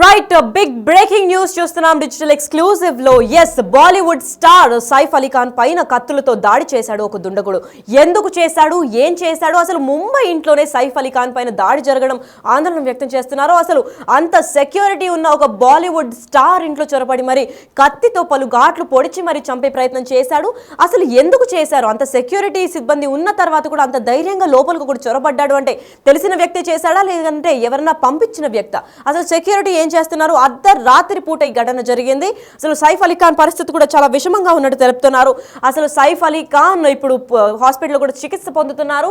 Right big breaking news చూస్తున్నాం digital exclusive లో. Yes, Bollywood star Saif Ali Khan పైన కత్తులతో దాడి చేశాడు ఒక దుండగుడు. ఎందుకు చేశాడు, ఏం చేశాడు, అసలు ముంబై ఇంట్లోనే సైఫ్ అలీ ఖాన్ పైన దాడి జరగడం ఆందోళన వ్యక్తం చేస్తున్నారు. అసలు అంత సెక్యూరిటీ ఉన్న ఒక బాలీవుడ్ స్టార్ ఇంట్లో చొరబడి మరి కత్తితో పలు ఘాట్లు పొడిచి మరి చంపే ప్రయత్నం చేశాడు. అసలు ఎందుకు చేశారు? అంత సెక్యూరిటీ సిబ్బంది ఉన్న తర్వాత కూడా అంత ధైర్యంగా లోపలికి కూడా చొరబడ్డాడు అంటే తెలిసిన వ్యక్తి చేశాడా లేదంటే ఎవరన్నా పంపించిన వ్యక్త? అసలు సెక్యూరిటీ ఏం చేస్తున్నారు? అర్ధరాత్రి పూట ఈ ఘటన జరిగింది. అసలు సైఫ్ అలీ ఖాన్ పరిస్థితి కూడా చాలా విషమంగా ఉన్నట్టు తెలుపుతున్నారు. అసలు సైఫ్ అలీ ఖాన్ ఇప్పుడు హాస్పిటల్లో కూడా చికిత్స పొందుతున్నారు.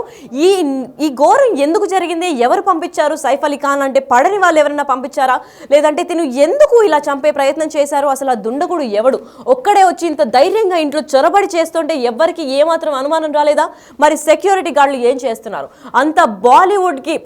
ఈ ఘోరం ఎందుకు జరిగింది? ఎవరు పంపించారు సైఫ్ అలీ ఖాన్? అంటే పడని వాళ్ళు ఎవరన్నా పంపించారా లేదంటే తిను ఎందుకు ఇలా చంపే ప్రయత్నం చేశారు? అసలు ఆ దుండగుడు ఎవడు? ఒక్కడే వచ్చి ఇంత ధైర్యంగా ఇంట్లో చొరబడి చేస్తుంటే ఎవరికి ఏమాత్రం అనుమానం రాలేదా? మరి సెక్యూరిటీ గార్డులు ఏం చేస్తున్నారు? అంత బాలీవుడ్కి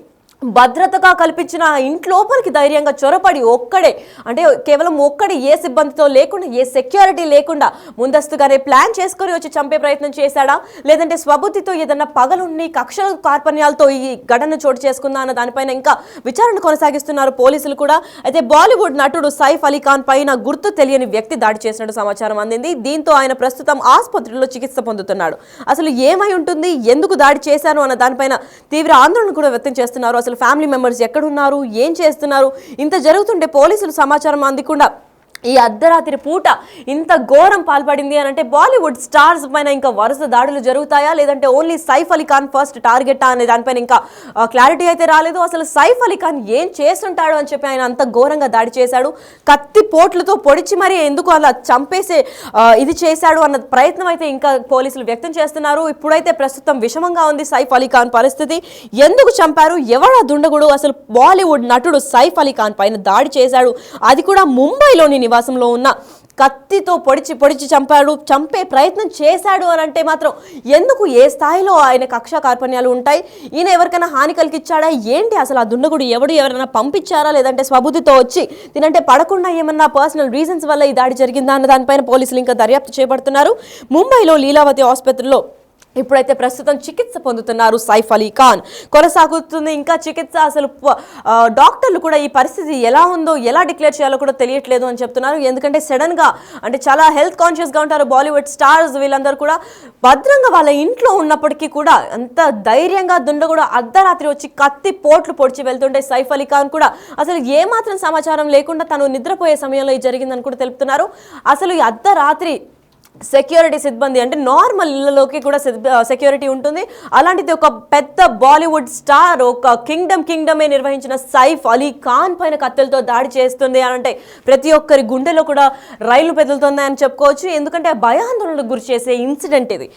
భద్రతగా కల్పించిన ఇంట్లోపలికి ధైర్యంగా చొరపడి ఒక్కడే, అంటే కేవలం ఒక్కడే, ఏ సిబ్బందితో లేకుండా, ఏ సెక్యూరిటీ లేకుండా ముందస్తుగానే ప్లాన్ చేసుకొని వచ్చి చంపే ప్రయత్నం చేశాడా లేదంటే స్వబుద్ధితో ఏదన్నా పగలుండి కక్షల కార్పణ్యాలతో ఈ ఘటన చోటు చేసుకుందా అన్న దానిపైన ఇంకా విచారణ కొనసాగిస్తున్నారు పోలీసులు కూడా. అయితే బాలీవుడ్ నటుడు సైఫ్ అలీ ఖాన్ పైన గుర్తు తెలియని వ్యక్తి దాడి చేసినట్టు సమాచారం అందింది. దీంతో ఆయన ప్రస్తుతం ఆసుపత్రిలో చికిత్స పొందుతున్నాడు. అసలు ఏమై ఉంటుంది, ఎందుకు దాడి చేశారు అన్న దానిపైన తీవ్ర ఆందోళన కూడా వ్యక్తం చేస్తున్నారు. అసలు ఫ్యామిలీ మెంబర్స్ ఎక్కడున్నారు, ఏం చేస్తున్నారు? ఇంత జరుగుతుంటే పోలీసులు సమాచారం అందకుండా ఈ అర్ధరాత్రి పూట ఇంత ఘోరం పాల్పడింది అని అంటే బాలీవుడ్ స్టార్స్ పైన ఇంకా వరుస దాడులు జరుగుతాయా లేదంటే ఓన్లీ సైఫ్ అలీ ఖాన్ ఫస్ట్ టార్గెటా అనే దానిపైన ఇంకా క్లారిటీ అయితే రాలేదు. అసలు సైఫ్ అలీ ఖాన్ ఏం చేస్తుంటాడు అని చెప్పి ఆయన అంత ఘోరంగా దాడి చేశాడు. కత్తి పోట్లతో పొడిచి మరి ఎందుకు అలా చంపేసే ఇది చేశాడు అన్న ప్రయత్నం అయితే ఇంకా పోలీసులు వ్యక్తం చేస్తున్నారు. ఇప్పుడైతే ప్రస్తుతం విషమంగా ఉంది సైఫ్ అలీ ఖాన్ పరిస్థితి. ఎందుకు చంపారు, ఎవడా దుండగుడు? అసలు బాలీవుడ్ నటుడు సైఫ్ అలీ ఖాన్ పైన దాడి చేశాడు, అది కూడా ముంబైలోని నివాసంలో ఉన్న కత్తితో పొడిచి చంపే ప్రయత్నం చేశాడు అని అంటే మాత్రం ఎందుకు, ఏ స్థాయిలో ఆయన కక్ష కార్పణ్యాలు ఉంటాయి? ఈయన ఎవరికైనా హాని కలిగించాడా ఏంటి? అసలు ఆ దుండగుడు ఎవరైనా పంపించారా లేదంటే స్వబుద్ధితో వచ్చి తినంటే పడకుండా ఏమన్నా పర్సనల్ రీజన్స్ వల్ల ఈ దాడి జరిగిందా అన్న దానిపైన పోలీసులు ఇంకా దర్యాప్తు చేపడుతున్నారు. ముంబైలో లీలావతి ఆసుపత్రిలో ఇప్పుడైతే ప్రస్తుతం చికిత్స పొందుతున్నారు సైఫ్ అలీ ఖాన్. కొనసాగుతుంది ఇంకా చికిత్స. అసలు డాక్టర్లు కూడా ఈ పరిస్థితి ఎలా ఉందో, ఎలా డిక్లేర్ చేయాలో కూడా తెలియట్లేదు అని చెప్తున్నారు. ఎందుకంటే సడన్గా అంటే చాలా హెల్త్ కాన్షియస్గా ఉంటారు బాలీవుడ్ స్టార్స్, వీళ్ళందరూ కూడా భద్రంగా వాళ్ళ ఇంట్లో ఉన్నప్పటికీ కూడా అంత ధైర్యంగా దుండగుడు అర్ధరాత్రి వచ్చి కత్తి పోట్లు పొడిచి వెళ్తుంటే సైఫ్ అలీ ఖాన్ కూడా అసలు ఏమాత్రం సమాచారం లేకుండా తను నిద్రపోయే సమయంలో ఇది జరిగిందని కూడా తెలుపుతున్నారు. అసలు ఈ అర్ధరాత్రి సెక్యూరిటీ సిబ్బంది అంటే నార్మల్ ఇళ్లలోకి కూడా సెక్యూరిటీ ఉంటుంది, అలాంటిది ఒక పెద్ద బాలీవుడ్ స్టార్ ఒక కింగ్డమే నిర్వహించిన సైఫ్ అలీ ఖాన్ పైన కత్తులతో దాడి చేస్తుంది అని అంటే ప్రతి ఒక్కరి గుండెలో కూడా రైలు పెదులుతుంది అని చెప్పుకోవచ్చు. ఎందుకంటే భయాందోళనకు గురి చేసే ఇన్సిడెంట్ ఇది.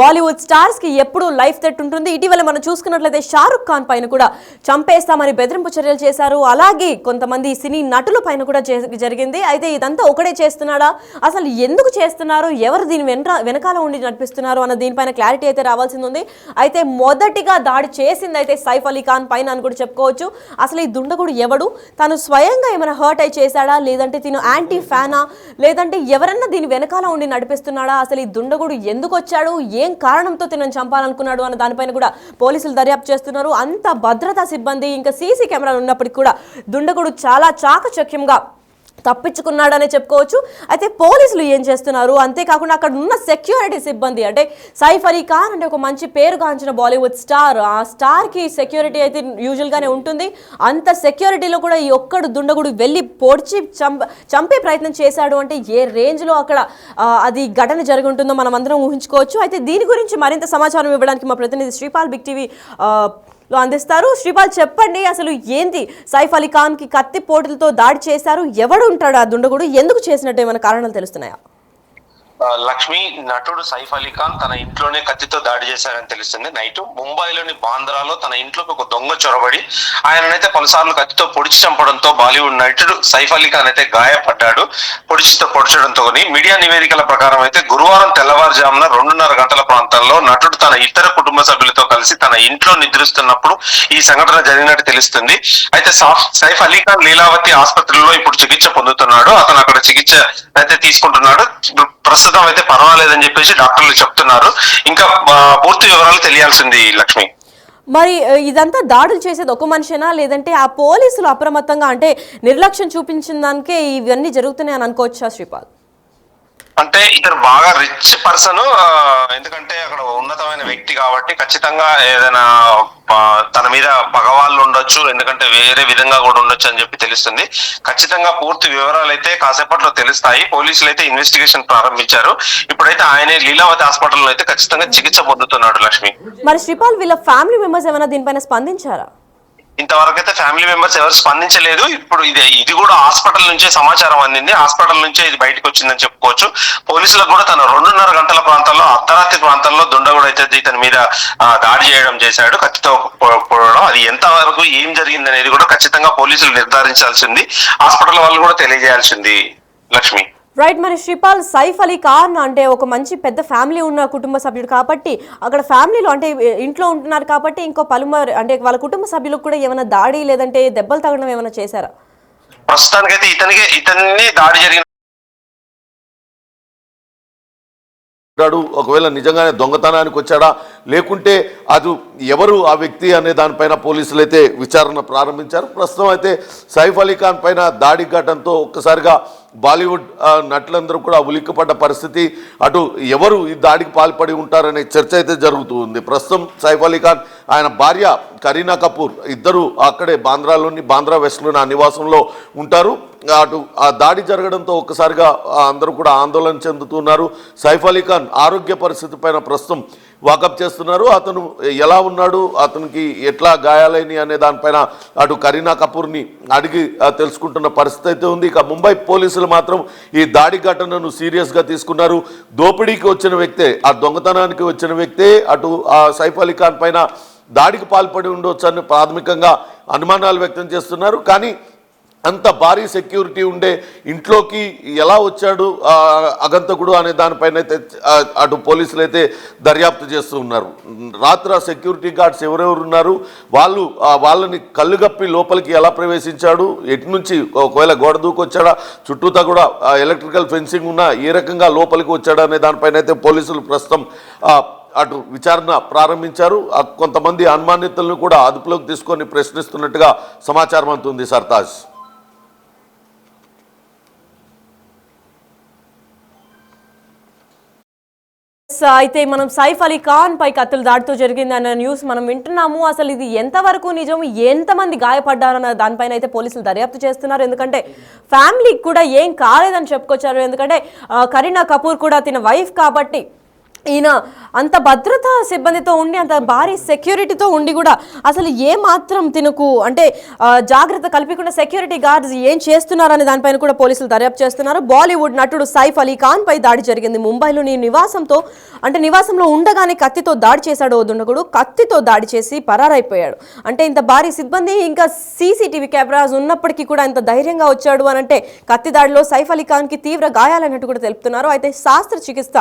బాలీవుడ్ స్టార్స్కి ఎప్పుడూ లైఫ్ థ్రెట్ ఉంటుంది. ఇటీవల మనం చూసుకున్నట్లయితే షారుఖ్ ఖాన్ పైన కూడా చంపేస్తామని బెదిరింపు చర్యలు చేశారు. అలాగే కొంతమంది సినీ నటుల పైన కూడా జరిగింది. అయితే ఇదంతా ఒకడే చేస్తున్నాడా, అసలు ఎందుకు చేస్తున్నారు, ఎవరు దీని వెనకాల ఉండి నడిపిస్తున్నారు అన్న దీనిపైన క్లారిటీ అయితే రావాల్సింది ఉంది. అయితే మొదటిగా దాడి చేసింది అయితే సైఫ్ అలీ ఖాన్ పైన అని కూడా చెప్పుకోవచ్చు. అసలు ఈ దుండగుడు ఎవడు, తను స్వయంగా ఏమైనా హర్ట్ అయి చేశాడా లేదంటే తిను యాంటీ ఫ్యానా లేదంటే ఎవరన్నా దీని వెనకాల ఉండి నడిపిస్తున్నాడా? అసలు ఈ దుండగుడు ఎందుకు వచ్చాడు, ఏం కారణంతో తినని చంపాలనుకున్నాడు అన్న దానిపైన కూడా పోలీసులు దర్యాప్తు చేస్తున్నారు. అంత భద్రతా సిబ్బంది ఇంకా సీసీ కెమెరాలు ఉన్నప్పటికీ కూడా దుండగుడు చాలా చాకచక్యంగా తప్పించుకున్నాడనే చెప్పుకోవచ్చు. అయితే పోలీసులు ఏం చేస్తున్నారు, అంతేకాకుండా అక్కడ ఉన్న సెక్యూరిటీ సిబ్బంది అంటే సైఫ్ అలీ ఖాన్ అంటే ఒక మంచి పేరుగాంచిన బాలీవుడ్ స్టార్, ఆ స్టార్కి సెక్యూరిటీ అయితే యూజువల్గానే ఉంటుంది. అంత సెక్యూరిటీలో కూడా ఈ ఒక్కడు దుండగుడు వెళ్ళి పొడిచి చంపే ప్రయత్నం చేశాడు అంటే ఏ రేంజ్లో అక్కడ అది ఘటన జరిగి ఉంటుందో మనం అందరం ఊహించుకోవచ్చు. అయితే దీని గురించి మరింత సమాచారం ఇవ్వడానికి మా ప్రతినిధి శ్రీపాల్ బిగ్ టీవీ లో అందిస్తారు. శ్రీపాల్, చెప్పండి, అసలు ఏంటి సైఫ్ అలీ ఖాన్ కి కత్తి పోటులతో దాడి చేశారు, ఎవడు ఉంటాడు ఆ దుండగుడు, ఎందుకు చేసినట్టు ఏమైనా కారణాలు తెలుస్తున్నాయా? లక్ష్మి, నటుడు సైఫ్ అలీ ఖాన్ తన ఇంట్లోనే కత్తితో దాడి చేశారని తెలుస్తుంది. నైట్ ముంబైలోని బాంద్రాలో తన ఇంట్లోకి ఒక దొంగ చొరబడి ఆయననైతే పలుసార్లు కత్తితో పొడిచి చంపడంతో బాలీవుడ్ నటుడు సైఫ్ అలీ ఖాన్ అయితే గాయపడ్డాడు. పొడిచడంతో మీడియా నివేదికల ప్రకారం అయితే గురువారం తెల్లవారుజామున 2:30 గంటల ప్రాంతాల్లో నటుడు తన ఇతర కుటుంబ సభ్యులతో కలిసి తన ఇంట్లో నిద్రిస్తున్నప్పుడు ఈ సంఘటన జరిగినట్టు తెలుస్తుంది. అయితే సైఫ్ అలీ ఖాన్ లీలావతి ఆసుపత్రిలో ఇప్పుడు చికిత్స పొందుతున్నాడు. అతను అక్కడ చికిత్స అయితే తీసుకుంటున్నాడు. ప్రస్తుతం అయితే పర్వాలేదని చెప్పేసి డాక్టర్లు చెప్తున్నారు. ఇంకా పూర్తి వివరాలు తెలియాల్సింది లక్ష్మి. మరి ఇదంతా దాడులు చేసేది ఒక మనిషేనా, లేదంటే ఆ పోలీసులు అప్రమత్తంగా అంటే నిర్లక్ష్యం చూపించిన దానికే ఇవన్నీ జరుగుతున్నాయి అని అనుకోవచ్చా శ్రీపాల్? అంటే ఇతను బాగా రిచ్ పర్సన్, ఎందుకంటే అక్కడ ఉన్నతమైన వ్యక్తి కాబట్టి ఖచ్చితంగా ఏదైనా తన మీద పగవాళ్ళు ఉండొచ్చు, ఎందుకంటే వేరే విధంగా కూడా ఉండొచ్చు అని చెప్పి తెలుస్తుంది. ఖచ్చితంగా పూర్తి వివరాలు అయితే కాసేపట్లో తెలుస్తాయి. పోలీసులు అయితే ఇన్వెస్టిగేషన్ ప్రారంభించారు. ఇప్పుడైతే ఆయన లీలావతి హాస్పిటల్లో అయితే ఖచ్చితంగా చికిత్స పొందుతున్నాడు. లక్ష్మి, మరి శ్రీపాల్ వీళ్ళ ఫ్యామిలీ మెంబర్స్ ఏమైనా దీనిపైన స్పందించారా? ఇంతవరకు అయితే ఫ్యామిలీ మెంబర్స్ ఎవరు స్పందించలేదు. ఇప్పుడు ఇది కూడా హాస్పిటల్ నుంచే సమాచారం అందింది. హాస్పిటల్ నుంచే ఇది బయటకు వచ్చిందని చెప్పుకోవచ్చు. పోలీసులకు కూడా తన 2:30 గంటల ప్రాంతంలో, అర్ధరాత్రి ప్రాంతంలో దుండగుడు అయితే ఇతని మీద దాడి చేయడం చేశాడు, కత్తితో పొడవడం. అది ఎంత వరకు ఏం జరిగింది అనేది కూడా ఖచ్చితంగా పోలీసులు నిర్ధారించాల్సింది, హాస్పిటల్ వాళ్ళు కూడా తెలియజేయాల్సింది. లక్ష్మి, రైట్. మరి శ్రీపాల్, సైఫ్ అలీ ఖాన్ అంటే ఒక మంచి పెద్ద ఫ్యామిలీ ఉన్న కుటుంబ సభ్యుడు కాబట్టి అక్కడ ఫ్యామిలీలో అంటే ఇంట్లో ఉంటున్నారు కాబట్టి ఇంకో పలుమారు అంటే వాళ్ళ కుటుంబ సభ్యులకు కూడా ఏమైనా దాడి లేదంటే దెబ్బలు తగడం ఏమైనా చేశారా? ప్రస్తుతానికైతే ఇతన్ని దాడి జరిగిన ఒకవేళ నిజంగానే దొంగతనానికి వచ్చాడా, లేకుంటే అది ఎవరు ఆ వ్యక్తి అనే దానిపైన పోలీసులు అయితే విచారణ ప్రారంభించారు. ప్రస్తుతం అయితే సైఫ్ అలీ ఖాన్ పైన దాడి ఘటనతో ఒక్కసారిగా బాలీవుడ్ నటులందరూ కూడా ఉలిక్కిపడ్డ పరిస్థితి. అటు ఎవరు ఈ దాడికి పాల్పడి ఉంటారనే చర్చ అయితే జరుగుతూ ఉంది. ప్రస్తుతం సైఫ్ అలీ ఖాన్, ఆయన భార్య కరీనా కపూర్ ఇద్దరు అక్కడే బాంద్రా వెస్ట్లోని ఆ నివాసంలో ఉంటారు. అటు ఆ దాడి జరగడంతో ఒక్కసారిగా అందరూ కూడా ఆందోళన చెందుతున్నారు. సైఫ్ అలీ ఖాన్ ఆరోగ్య పరిస్థితి పైన ప్రస్తుతం వాకప్ చేస్తున్నారు. అతను ఎలా ఉన్నాడు, అతనికి ఎట్లా గాయాలైనవి అనే దానిపైన అటు కరీనా కపూర్ని అడిగి తెలుసుకుంటున్న పరిస్థితి అయితే ఉంది. ఇక ముంబై పోలీసులు మాత్రం ఈ దాడి ఘటనను సీరియస్గా తీసుకున్నారు. దోపిడీకి వచ్చిన వ్యక్తే, ఆ దొంగతనానికి వచ్చిన వ్యక్తే అటు ఆ సైఫ్ అలీ ఖాన్ పైన దాడికి పాల్పడి ఉండొచ్చు అని ప్రాథమికంగా అనుమానాలు వ్యక్తం చేస్తున్నారు. కానీ అంత భారీ సెక్యూరిటీ ఉండే ఇంట్లోకి ఎలా వచ్చాడు అగంతకుడు అనే దానిపైన అయితే అటు పోలీసులు అయితే దర్యాప్తు చేస్తూ ఉన్నారు. రాత్రి సెక్యూరిటీ గార్డ్స్ ఎవరెవరు ఉన్నారు, వాళ్ళని కళ్ళుగప్పి లోపలికి ఎలా ప్రవేశించాడు, ఎటు నుంచి ఒకవేళ గోడ దూకొచ్చాడా, చుట్టూతా కూడా ఎలక్ట్రికల్ ఫెన్సింగ్ ఉన్నా ఏ రకంగా లోపలికి వచ్చాడా అనే దానిపైన అయితే పోలీసులు ప్రస్తుతం అటు విచారణ ప్రారంభించారు. కొంతమంది అనుమానితులను కూడా అదుపులోకి తీసుకొని ప్రశ్నిస్తున్నట్టుగా సమాచారం అందుతుంది. సర్తాజ్, అయితే మనం సైఫ్ అలీ ఖాన్ పై కత్తుల దాడితో జరిగింది అన్న న్యూస్ మనం వింటున్నాము. అసలు ఇది ఎంతవరకు నిజం, ఎంతమంది గాయపడ్డారన్న దానిపైన అయితే పోలీసులు దర్యాప్తు చేస్తున్నారు. ఎందుకంటే ఫ్యామిలీకి కూడా ఏం కాలేదని చెప్పుకొచ్చారు. ఎందుకంటే కరీనా కపూర్ కూడా తిన వైఫ్ కాబట్టి ఈయన అంత భద్రతా సిబ్బందితో ఉండి, అంత భారీ సెక్యూరిటీతో ఉండి కూడా అసలు ఏ మాత్రం తినకు అంటే జాగ్రత్త కల్పించకుండా సెక్యూరిటీ గార్డ్స్ ఏం చేస్తున్నారనే దానిపైన కూడా పోలీసులు దర్యాప్తు చేస్తున్నారు. బాలీవుడ్ నటుడు సైఫ్ అలీ ఖాన్ పై దాడి జరిగింది ముంబైలోని నివాసంలో ఉండగానే కత్తితో దాడి చేశాడు ఓ దుండగుడు. కత్తితో దాడి చేసి పరారైపోయాడు. అంటే ఇంత భారీ సిబ్బంది ఇంకా సీసీటీవీ కెమెరాస్ ఉన్నప్పటికీ కూడా ఇంత ధైర్యంగా వచ్చాడు అని అంటే కత్తి దాడిలో సైఫ్ అలీ ఖాన్కి తీవ్ర గాయాలన్నట్టు కూడా తెలుపుతున్నారు. అయితే శస్త్రచికిత్స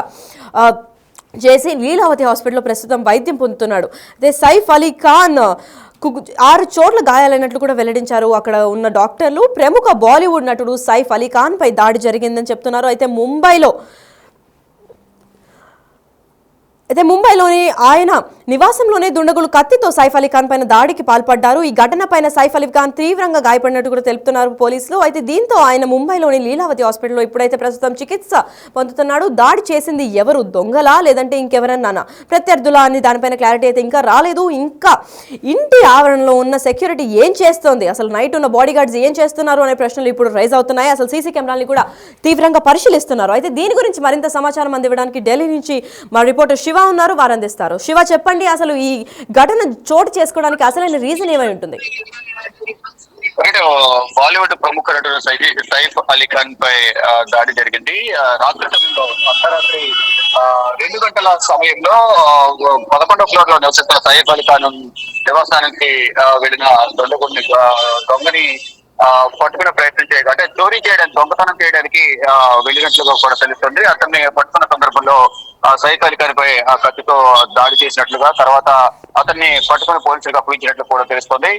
చేసి లీలావతి హాస్పిటల్లో ప్రస్తుతం వైద్యం పొందుతున్నాడు. అదే సైఫ్ అలీ ఖాన్ 6 చోట్ల గాయాలైనట్లు కూడా వెల్లడించారు అక్కడ ఉన్న డాక్టర్లు. ప్రముఖ బాలీవుడ్ నటుడు సైఫ్ అలీ ఖాన్ పై దాడి జరిగిందని చెప్తున్నారు. అయితే ముంబైలోని ఆయన నివాసంలోనే దుండగులు కత్తితో సైఫ్ అలీ ఖాన్ పైన దాడికి పాల్పడ్డారు. ఈ ఘటన పైన సైఫ్ అలీ ఖాన్ తీవ్రంగా గాయపడినట్టు కూడా తెలుపుతున్నారు పోలీసులు. అయితే దీంతో ఆయన ముంబైలోని లీలావతి హాస్పిటల్లో ఇప్పుడైతే ప్రస్తుతం చికిత్స పొందుతున్నాడు. దాడి చేసింది ఎవరు, దొంగలా లేదంటే ఇంకెవరన్నా ప్రత్యర్థులా అని దానిపైన క్లారిటీ అయితే ఇంకా రాలేదు. ఇంకా ఇంటి ఆవరణలో ఉన్న సెక్యూరిటీ ఏం చేస్తోంది, అసలు నైట్ ఉన్న బాడీ గార్డ్స్ ఏం చేస్తున్నారు అనే ప్రశ్నలు ఇప్పుడు రైజ్ అవుతున్నాయి. అసలు సీసీ కెమెరాలని కూడా తీవ్రంగా పరిశీలిస్తున్నారు. అయితే దీని గురించి మరింత సమాచారం అందివ్వడానికి ఢిల్లీ నుంచి మా రిపోర్టర్ శివ ఉన్నారు, వారు అందిస్తారు. శివ, చెప్పండి, అసలు ఈ ఘటన చోటు చేసుకోవడానికి అసలైన రీజన్ ఏమై ఉంటుంది? బాలీవుడ్ ప్రముఖ నటుడు సైఫ్ అలీ ఖాన్ పై దాడి జరిగింది. రాత్రి సమయంలో అర్ధరాత్రి 2 గంటల సమయంలో 11వ ఫ్లోర్ లో నివసిస్తున్న సైఫ్ అలీ ఖాన్ నివాసానికి వెళ్ళిన దొంగని పట్టుకునే ప్రయత్నం చేయగా, అంటే చోరీ చేయడానికి, దొంగతనం చేయడానికి వెళ్ళినట్లుగా కూడా తెలుస్తుంది. అతన్ని పట్టుకున్న సందర్భంలో సైఫ్ అలీ ఖాన్ పై కత్తితో దాడి చేసినట్లుగా, తర్వాత అతన్ని పట్టుకుని పోలీసులకు అప్పగించినట్లు కూడా తెలుస్తుంది.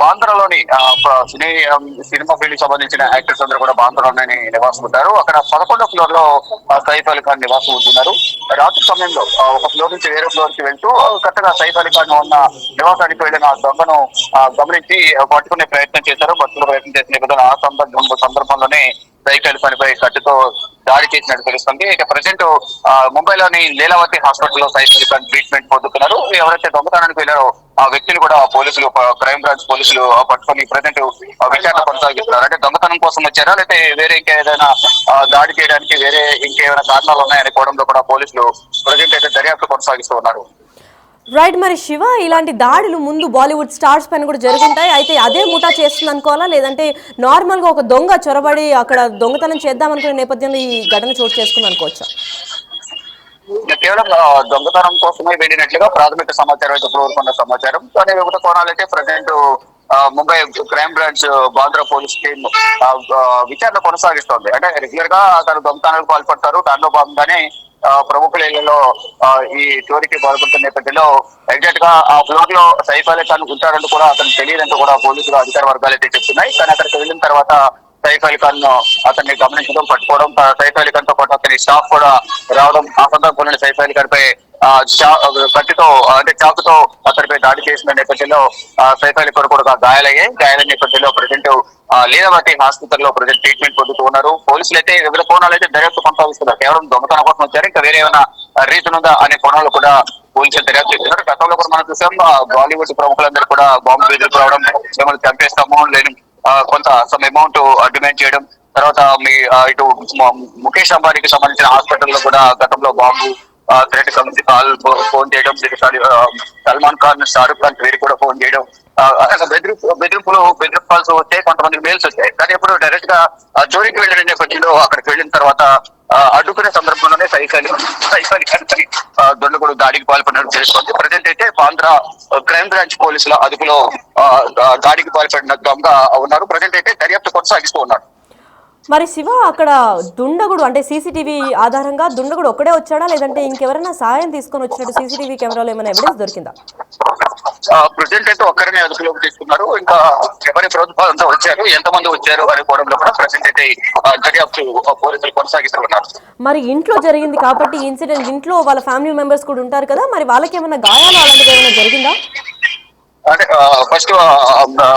బాంద్రాలోని సినిమా ఫీల్డ్ సంబంధించిన యాక్టర్స్ అందరూ కూడా బాంద్రాలోనే నివాసం ఉంటారు. అక్కడ 11వ ఫ్లోర్ లో సైఫ్ అలీ ఖాన్ నివాసం ఉంటున్నారు. రాత్రి సమయంలో ఒక ఫ్లోర్ నుంచి వేరే ఫ్లోర్ కి వెళ్తూ కరెక్ట్గా సైఫ్ అలీ ఖాన్ ఉన్న నివాసానికి వెళ్లిన దొంగను గమనించి పట్టుకునే ప్రయత్నం చేశారు. పట్టుకునే ప్రయత్నం చేసిన నేపథ్యంలో ఆ సందర్భంలోనే సైఫ్ అలీ ఖాన్ పై కత్తితో దాడి చేసినట్టు తెలుస్తుంది. ఇక ప్రజెంట్ ముంబైలోని లీలావతి హాస్పిటల్లో సైఫ్ అలీ ఖాన్ ట్రీట్మెంట్ పొందుతున్నారు. ఎవరైతే దొంగతనానికి వెళ్ళారో ఆ వ్యక్తిని కూడా పోలీసులు, క్రైమ్ బ్రాంచ్ పోలీసులు పట్టుకొని ప్రజెంట్ విచారణ కొనసాగిస్తున్నారు. అంటే దొంగతనం కోసం వచ్చారా, లేకపోతే వేరే ఇంకేదైనా దాడి చేయడానికి వేరే ఇంకేమైనా కారణాలు ఉన్నాయని కోవడంలో కూడా పోలీసులు ప్రజెంట్ అయితే దర్యాప్తు కొనసాగిస్తూ ఉన్నారు. రైట్. మరి శివ, ఇలాంటి దాడులు ముందు బాలీవుడ్ స్టార్స్ పైన కూడా జరుగుంటాయి. అయితే అదే ముఠా చేస్తుంది అనుకోవాలా, లేదంటే నార్మల్గా ఒక దొంగ చొరబడి అక్కడ దొంగతనం చేద్దామనుకునే నేపథ్యంలో ఈ ఘటన చోటు చేసుకుంది అనుకోవచ్చా? కేవలం దొంగతనం కోసమే వెళ్ళినట్లుగా ప్రాథమిక సమాచారం అయితే కోరుకున్న సమాచారం. కానీ వివిధ కోణాలైతే present Mumbai crime branch Bandra police team విచారణ కొనసాగిస్తోంది. అంటే రెగ్యులర్ గా తను దొంగతనాలకు పాల్పడతారు. దానిలో భాగంగానే ప్రముఖుల ఇళ్లలో ఈ చోరీకి పాల్పడుతున్న నేపథ్యంలో ఎగ్జాక్ట్ గా ఆ ఫ్లోర్ లో సైఫ్ అలీ ఖాన్ ఉంటారంటూ కూడా అతను తెలియదంటూ కూడా పోలీసులు అధికార వర్గాలు అయితే చెప్తున్నాయి. కానీ అక్కడికి వెళ్ళిన తర్వాత సైఫ్ అలీ ఖాన్ అతన్ని గమనించడం, పట్టుకోవడం, సైఫ్ అలీ ఖాన్ తో పాటు అతని స్టాఫ్ కూడా రావడం, ఆ సందర్భంలో సైఫ్ అలీ ఖాన్ పై కత్తితో అంటే చాకుతో అతనిపై దాడి చేసిన నేపథ్యంలో సైఫ్ అలీ ఖాన్ కూడా గాయాలైన నేపథ్యంలో ప్రజెంట్ లీలావతి హాస్పిటల్లో ప్రజెంట్ ట్రీట్మెంట్ పొందుతూ ఉన్నారు. పోలీసులు అయితే వివిధ కోణాలు అయితే దర్యాప్తు కొనసాగిస్తున్నారు. కేవలం దొంగతనం కోసం వచ్చారు, ఇంకా వేరే ఏమైనా రీజన్ ఉందా అనే కోణాలు కూడా పోలీసులు దర్యాప్తు చేస్తున్నారు. గతంలో కూడా మనం చూసాం బాలీవుడ్ ప్రముఖులందరూ కూడా బాంబు బెదిరింపు రావడం, మిమ్మల్ని చంపేస్తాము లేని కొంత సమ్ అమౌంట్ డిమాండ్ చేయడం, తర్వాత మీ ఇటు ముఖేష్ అంబానీకి సంబంధించిన హాస్పిటల్లో కూడా గతంలో బాంబు థ్రెట్ సంబంధించి కాల్ ఫోన్ చేయడం, సల్మాన్ ఖాన్, షారుఖ్ ఖాన్ పేరు కూడా ఫోన్ చేయడం, బెదిరింపులు కాల్స్ వచ్చాయి, కొంతమంది మెయిల్స్ వచ్చాయి. కానీ ఇప్పుడు డైరెక్ట్ గా చోరీకి వెళ్ళిన నేపథ్యంలో అక్కడికి వెళ్ళిన తర్వాత అడ్డుకునే సందర్భంలోనే సైఫ్ అలీ ఖాన్ దొండగూడు దాడికి పాల్పడినట్టు తెలుస్తోంది. ప్రజెంట్ అయితే బాంద్రా క్రైమ్ బ్రాంచ్ పోలీసుల అదుపులో దాడికి పాల్పడిన దొంగ ఉన్నారు. ప్రజెంట్ అయితే దర్యాప్తు కొనసాగిస్తూ ఉన్నారు. మరి శివ, అక్కడ దుండగుడు అంటే సీసీటీవీ ఆధారంగా దుండగుడు ఒక్కడే వచ్చాడా, లేదంటే ఇంకెవరైనా సాయం తీసుకొని వచ్చినట్టు సీసీటీవీ కెమెరాలో ఏమైనా ఎవిడెన్స్ దొరికిందా? ప్రజెంట్ అయితే ఒక్కరిని అదుపులోకి తీసుకున్నారు. ఇంకా ఎవరి ప్రభుత్వాలంతా వచ్చారు, ఎంతమంది వచ్చారు అనే కోణంలో కూడా ప్రజెంట్ అయితే దర్యాప్తు పోలీసులు కొనసాగిస్తున్నారు. మరి ఇంట్లో జరిగింది కాబట్టి ఇన్సిడెంట్, ఇంట్లో వాళ్ళ ఫ్యామిలీ మెంబర్స్ కూడా ఉంటారు కదా, మరి వాళ్ళకి ఏమైనా గాయాలు అలాంటివి ఏమైనా జరిగిందా? అంటే ఫస్ట్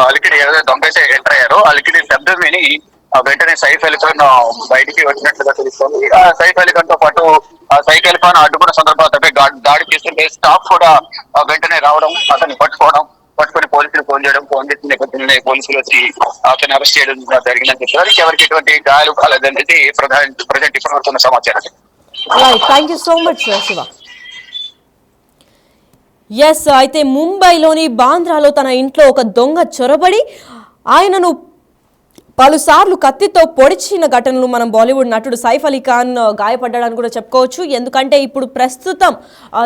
అలికిడి ఏదైతే దొంగ అయితే ఎంటర్ అయ్యారో అలికిడి శబ్దం విని వెంటనే సైఫ్ అలీ ఖాన్ బయటికి వచ్చినట్లుగా తెలుస్తోంది. సైఫ్ అలీ ఖాన్ తో పాటు సైఫ్ అలీ ఖాన్ అడ్డుకున్న సందర్భంలో దాడి చేస్తుంటే స్టాఫ్ కూడా వెంటనే రావడం, అతన్ని పట్టుకొని పోలీసులు ఫోన్ చేసిన నేపథ్యంలో పోలీసులు వచ్చి అతన్ని అరెస్ట్ చేయడం జరిగిందని చెప్పారు. ఎవరికి ఎటువంటి గాయాలు కాలేదనేది ప్రజెంట్ ఇప్పటివరకు సమాచారం. Thank you so much Shiva. Yes, అయితే ముంబైలోని బాంద్రాలో తన ఇంట్లో ఒక దొంగ చొరబడి ఆయనను పలుసార్లు కత్తితో పొడిచిన ఘటనలు మనం బాలీవుడ్ నటుడు సైఫ్ అలీ ఖాన్ గాయపడ్డాడని కూడా చెప్పుకోవచ్చు. ఎందుకంటే ఇప్పుడు ప్రస్తుతం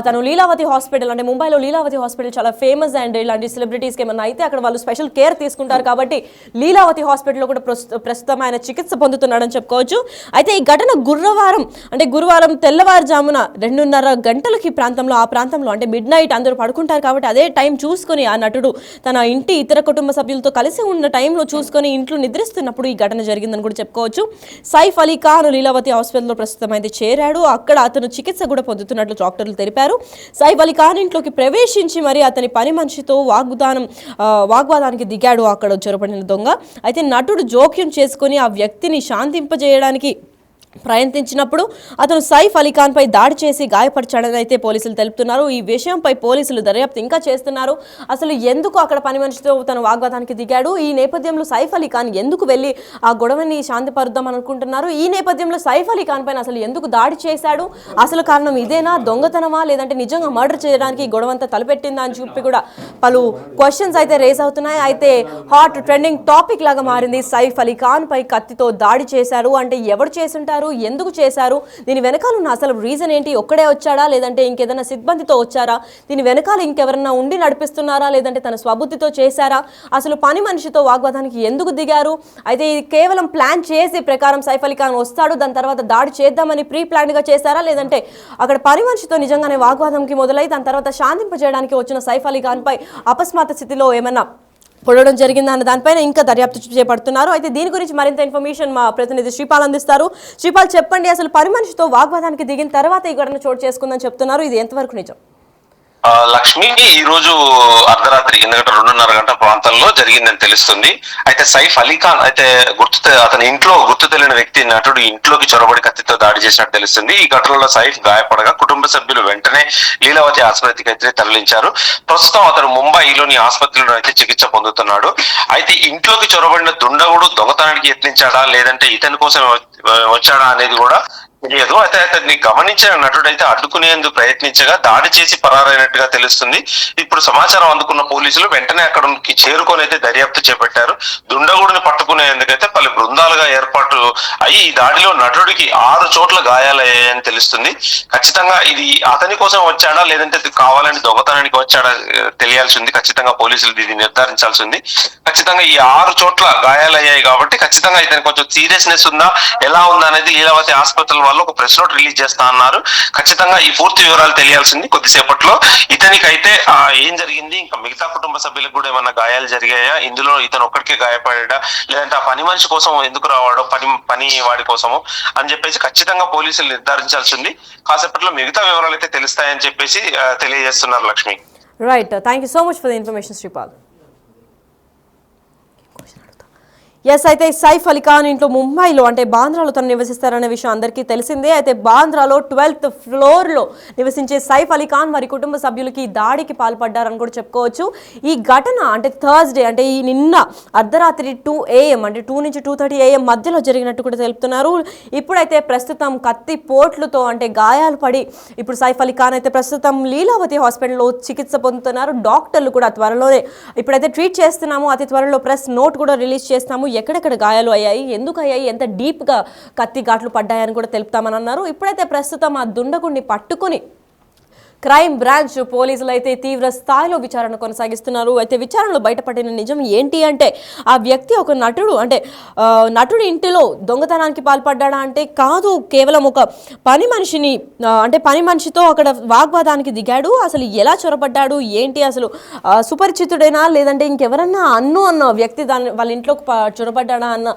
తను లీలావతి హాస్పిటల్, అంటే ముంబైలో లీలావతి హాస్పిటల్ చాలా ఫేమస్, అండ్ ఇలాంటి సెలబ్రిటీస్కి ఏమన్నా అయితే అక్కడ వాళ్ళు స్పెషల్ కేర్ తీసుకుంటారు. కాబట్టి లీలావతి హాస్పిటల్లో కూడా ప్రస్తుతం ఆయన చికిత్స పొందుతున్నాడని చెప్పుకోవచ్చు. అయితే ఈ ఘటన గురువారం తెల్లవారుజామున 2:30 గంటలకి ఆ ప్రాంతంలో అంటే మిడ్ నైట్ అందరూ పడుకుంటారు కాబట్టి అదే టైం చూసుకొని ఆ నటుడు తన ఇంటి ఇతర కుటుంబ సభ్యులతో కలిసి ఉన్న టైంలో చూసుకొని ఇంట్లో నిద్రిస్తున్నప్పుడు ఈ ఘటన జరిగిందని కూడా చెప్పుకోవచ్చు. సైఫ్ అలీ ఖాన్ లీలావతి హాస్పిటల్లో ప్రస్తుతం అయితే చేరాడు. అక్కడ అతను చికిత్స కూడా పొందుతున్నట్లు డాక్టర్లు తెలిపారు. సైఫ్ అలీ ఖాన్ ఇంట్లోకి ప్రవేశించి మరి అతని పని మనిషితో వాగ్వాదానికి దిగాడు అక్కడ చొరబడిన దొంగ. అయితే నటుడు జోక్యం చేసుకుని ఆ వ్యక్తిని శాంతింపజేయడానికి ప్రయత్నించినప్పుడు అతను సైఫ్ అలీ ఖాన్ పై దాడి చేసి గాయపరిచాడని అయితే పోలీసులు తెలుపుతున్నారు. ఈ విషయంపై పోలీసులు దర్యాప్తు ఇంకా చేస్తున్నారు. అసలు ఎందుకు అక్కడ పని మనిషితో తన వాగ్వాదానికి దిగాడు, ఈ నేపథ్యంలో సైఫ్ అలీ ఖాన్ ఎందుకు వెళ్ళి ఆ గొడవని శాంతిపరుద్దాం అనుకుంటున్నారు, ఈ నేపథ్యంలో సైఫ్ అలీ ఖాన్ పైన అసలు ఎందుకు దాడి చేశాడు, అసలు కారణం ఇదేనా, దొంగతనమా, లేదంటే నిజంగా మర్డర్ చేయడానికి గొడవంతా తలపెట్టిందా అని చెప్పి కూడా పలు క్వశ్చన్స్ అయితే రేస్ అవుతున్నాయి. అయితే హాట్ ట్రెండింగ్ టాపిక్ లాగా మారింది. సైఫ్ అలీ ఖాన్ పై కత్తితో దాడి చేశారు అంటే ఎవరు చేసుంటారు, ఎందుకు చేశారు, దీని వెనకాల ఉన్న అసలు రీజన్ ఏంటి, ఒక్కడే వచ్చాడా లేదంటే ఇంకేదైనా సిబ్బందితో వచ్చారా, దీని వెనకాల ఇంకెవరన్నా ఉండి నడిపిస్తున్నారా లేదంటే తన స్వబుద్ధితో చేశారా, అసలు పని మనిషితో వాగ్వాదానికి ఎందుకు దిగారు, అయితే ఇది కేవలం ప్లాన్ చేసి ప్రకారం సైఫ్ అలీ ఖాన్ వస్తాడు దాని తర్వాత దాడి చేద్దామని ప్రీ ప్లాన్ గా చేశారా, లేదంటే అక్కడ పని మనిషితో నిజంగానే వాగ్వాదంకి మొదలై దాని తర్వాత శాంతింపజేయడానికి వచ్చిన సైఫ్ అలీ ఖాన్ పై అపస్మారక స్థితిలో ఏమన్నా పొడవడం జరిగింది అన్న దానిపైన ఇంకా దర్యాప్తు చేపడుతున్నారు. అయితే దీని గురించి మరింత ఇన్ఫర్మేషన్ మా ప్రతినిధి శ్రీపాల్ అందిస్తారు. శ్రీపాల్, చెప్పండి, అసలు పని మనిషితో వాగ్వాదానికి దిగిన తర్వాత ఈ ఘటన చోటు చేసుకుందని చెప్తున్నారు. ఇది ఎంతవరకు నిజం? లక్ష్మి ఈ రోజు అర్ధరాత్రి 2:30 గంటల ప్రాంతంలో జరిగిందని తెలుస్తుంది. అయితే సైఫ్ అలీఖాన్ అయితే అతని ఇంట్లో గుర్తు తెలియని వ్యక్తి నటుడు ఇంట్లోకి చొరబడి కత్తితో దాడి చేసినట్టు తెలుస్తుంది. ఈ ఘటనలో సైఫ్ గాయపడగా కుటుంబ సభ్యులు వెంటనే లీలావతి ఆసుపత్రికి అయితే తరలించారు. ప్రస్తుతం అతను ముంబైలోని ఆసుపత్రిలో అయితే చికిత్స పొందుతున్నాడు. అయితే ఇంట్లోకి చొరబడిన దుండగుడు దొంగతనానికి యత్నించాడా లేదంటే ఇతని కోసం వచ్చాడా అనేది కూడా తెలియదు. అయితే అతన్ని గమనించిన నటుడైతే అడ్డుకునేందుకు ప్రయత్నించగా దాడి చేసి పరారైనట్టుగా తెలుస్తుంది. ఇప్పుడు సమాచారం అందుకున్న పోలీసులు వెంటనే అక్కడికి చేరుకొని అయితే దర్యాప్తు చేపట్టారు. దుండగుడిని పట్టుకునేందుకైతే పలు బృందాలుగా ఏర్పాటు అయ్యి ఈ దాడిలో నటుడికి 6 చోట్ల గాయాలయ్యాయని తెలుస్తుంది. ఖచ్చితంగా ఇది అతని కోసం వచ్చాడా లేదంటే కావాలని దొంగతనానికి వచ్చాడా తెలియాల్సి ఉంది. ఖచ్చితంగా పోలీసులు ఇది నిర్ధారించాల్సి ఉంది. ఖచ్చితంగా ఈ 6 చోట్ల గాయాలయ్యాయి కాబట్టి ఖచ్చితంగా ఇతనికి కొంచెం సీరియస్నెస్ ఉందా ఎలా ఉందా అనేది లీలావతి ఆసుపత్రుల వాళ్ళు ఒక ప్రెస్ నోట్ రిలీజ్ చేస్తా అన్నారు. ఖచ్చితంగా ఈ పూర్తి వివరాలు తెలియాల్సింది కొద్దిసేపట్లో. ఇతనికైతే ఏం జరిగింది, ఇంకా మిగతా కుటుంబ సభ్యులకు కూడా ఏమన్నా గాయాలు జరిగాయా, ఇందులో ఇతను ఒక్కడికే గాయపడా లేదంటే ఆ పని మనిషి కోసం ఎందుకు రావాడో పని వాడి కోసము అని చెప్పేసి ఖచ్చితంగా పోలీసులు నిర్ధారించాల్సింది. కాసేపట్లో మిగతా వివరాలు అయితే తెలుస్తాయని చెప్పేసి తెలియజేస్తున్నారు. Lakshmi, right, thank you so much for the information Sripal. Yes, అయితే సైఫ్ అలీఖాన్ ఇంట్లో ముంబైలో అంటే బాంద్రాలో తను నివసిస్తారనే విషయం అందరికీ తెలిసిందే. అయితే బాంద్రాలో 12th ఫ్లోర్లో నివసించే సైఫ్ అలీఖాన్ వారి కుటుంబ సభ్యులకి దాడికి పాల్పడ్డారని కూడా చెప్పుకోవచ్చు. ఈ ఘటన అంటే థర్స్డే అంటే ఈ నిన్న అర్ధరాత్రి 2 AM అంటే 2 నుంచి 2:30 AM మధ్యలో జరిగినట్టు కూడా తెలుపుతున్నారు. ఇప్పుడైతే ప్రస్తుతం కత్తి పోట్లతో అంటే గాయాలు పడి ఇప్పుడు సైఫ్ అలీఖాన్ అయితే ప్రస్తుతం లీలావతి హాస్పిటల్లో చికిత్స పొందుతున్నారు. డాక్టర్లు కూడా త్వరలోనే ఇప్పుడైతే ట్రీట్ చేస్తున్నాము, అతి త్వరలో ప్రెస్ నోట్ కూడా రిలీజ్ చేస్తాము, ఎక్కడెక్కడ గాయాలు అయ్యాయి, ఎందుకు అయ్యాయి, ఎంత డీప్గా కత్తి ఘాట్లు పడ్డాయని కూడా తెలుపుతామని అన్నారు. ఇప్పుడైతే ప్రస్తుతం ఆ దుండగుడిని పట్టుకుని క్రైమ్ బ్రాంచ్ పోలీసులు అయితే తీవ్ర స్థాయిలో విచారణ కొనసాగిస్తున్నారు. అయితే విచారణలో బయటపడిన నిజం ఏంటి అంటే ఆ వ్యక్తి ఒక నటుడు అంటే నటుడి ఇంటిలో దొంగతనానికి పాల్పడ్డా అంటే కాదు, కేవలం ఒక పని మనిషిని అంటే పని మనిషితో అక్కడ వాగ్వాదానికి దిగాడు. అసలు ఎలా చొరబడ్డాడు ఏంటి, అసలు సుపరిచితుడైనా లేదంటే ఇంకెవరన్నా అన్న వ్యక్తి వాళ్ళ ఇంట్లోకి చొరబడ్డా అన్న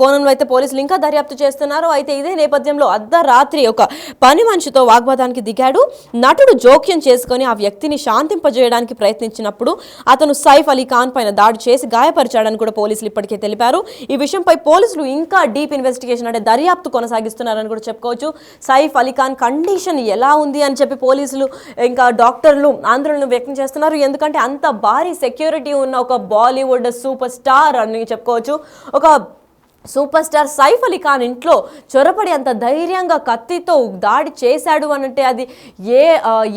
కోణంలో అయితే పోలీసులు ఇంకా దర్యాప్తు చేస్తున్నారు. అయితే ఇదే నేపథ్యంలో అర్ధరాత్రి ఒక పని మనిషితో వాగ్వాదానికి దిగాడు. నటుడు జోక్యం చేసుకుని ఆ వ్యక్తిని శాంతింపజేయడానికి ప్రయత్నించినప్పుడు అతను సైఫ్ అలీఖాన్ పైన దాడి చేసి గాయపరిచాడని కూడా పోలీసులు ఇప్పటికే తెలిపారు. ఈ విషయంపై పోలీసులు ఇంకా డీప్ ఇన్వెస్టిగేషన్ అంటే దర్యాప్తు కొనసాగిస్తున్నారని కూడా చెప్పుకోవచ్చు. సైఫ్ అలీఖాన్ కండిషన్ ఎలా ఉంది అని చెప్పి పోలీసులు ఇంకా డాక్టర్లు ఆందోళన వ్యక్తం చేస్తున్నారు. ఎందుకంటే అంత భారీ సెక్యూరిటీ ఉన్న ఒక బాలీవుడ్ సూపర్ స్టార్ అని చెప్పుకోవచ్చు. ఒక సూపర్ స్టార్ సైఫ్ అలీఖాన్ ఇంట్లో చొరపడి అంత ధైర్యంగా కత్తితో దాడి చేశాడు అనంటే అది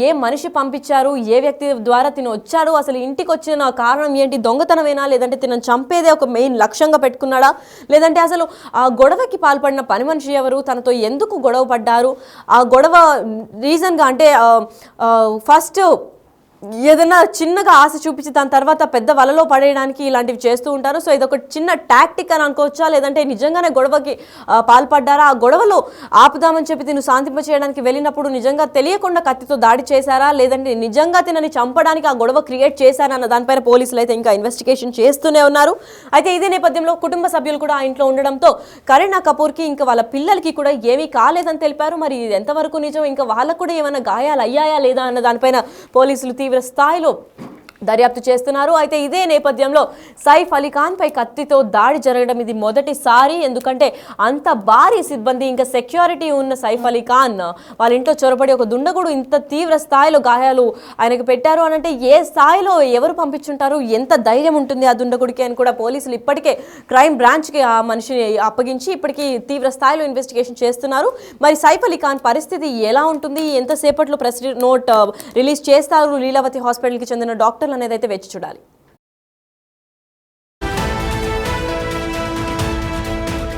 ఏ మనిషి పంపించారు, ఏ వ్యక్తి ద్వారా తిను వచ్చాడు, అసలు ఇంటికి వచ్చిన కారణం ఏంటి, దొంగతనమేనా లేదంటే తినను చంపేదే ఒక మెయిన్ లక్ష్యంగా పెట్టుకున్నాడా, లేదంటే అసలు ఆ గొడవకి పాల్పడిన పని మనిషి ఎవరు, తనతో ఎందుకు గొడవ పడ్డారు, ఆ గొడవ రీజన్గా అంటే ఫస్ట్ ఏదైనా చిన్నగా ఆశ చూపించి దాని తర్వాత పెద్ద వలలో పడేయడానికి ఇలాంటివి చేస్తూ ఉంటారు. సో ఇది ఒక చిన్న టాక్టిక్ అని అనుకోవచ్చా, లేదంటే నిజంగానే గొడవకి పాల్పడ్డారా, ఆ గొడవలో ఆపుదామని చెప్పి తిను శాంతింప చేయడానికి వెళ్ళినప్పుడు నిజంగా తెలియకుండా కత్తితో దాడి చేశారా, లేదంటే నిజంగా తినని చంపడానికి ఆ గొడవ క్రియేట్ చేశారా అన్న దానిపైన పోలీసులు అయితే ఇంకా ఇన్వెస్టిగేషన్ చేస్తూనే ఉన్నారు. అయితే ఇదే నేపథ్యంలో కుటుంబ సభ్యులు కూడా ఆ ఇంట్లో ఉండడంతో కరీనా కపూర్కి ఇంకా వాళ్ళ పిల్లలకి కూడా ఏమీ కాలేదని తెలిపారు. మరి ఇది ఎంతవరకు నిజం, ఇంకా వాళ్ళకు కూడా ఏమైనా గాయాలు అయ్యాయా లేదా అన్న దానిపైన పోలీసులు తీవ్ర స్థాయిలో దర్యాప్తు చేస్తున్నారు. అయితే ఇదే నేపథ్యంలో సైఫ్ అలీఖాన్ పై కత్తితో దాడి జరగడం ఇది మొదటిసారి. ఎందుకంటే అంత భారీ సిబ్బంది ఇంకా సెక్యూరిటీ ఉన్న సైఫ్ అలీఖాన్ వాళ్ళ ఇంట్లో చొరబడి ఒక దుండగుడు ఇంత తీవ్ర స్థాయిలో గాయాలు ఆయనకు పెట్టారు అని అంటే ఏ స్థాయిలో ఎవరు పంపించుంటారు, ఎంత ధైర్యం ఉంటుంది ఆ దుండగుడికి అని కూడా పోలీసులు ఇప్పటికే క్రైమ్ బ్రాంచ్కి ఆ మనిషిని అప్పగించి ఇప్పటికీ తీవ్ర స్థాయిలో ఇన్వెస్టిగేషన్ చేస్తున్నారు. మరి సైఫ్ అలీఖాన్ పరిస్థితి ఎలా ఉంటుంది, ఎంతసేపట్లో ప్రెస్ నోట్ రిలీజ్ చేస్తారు లీలావతి హాస్పిటల్కి చెందిన డాక్టర్లు అనేది అయితే వేచి చూడాలి.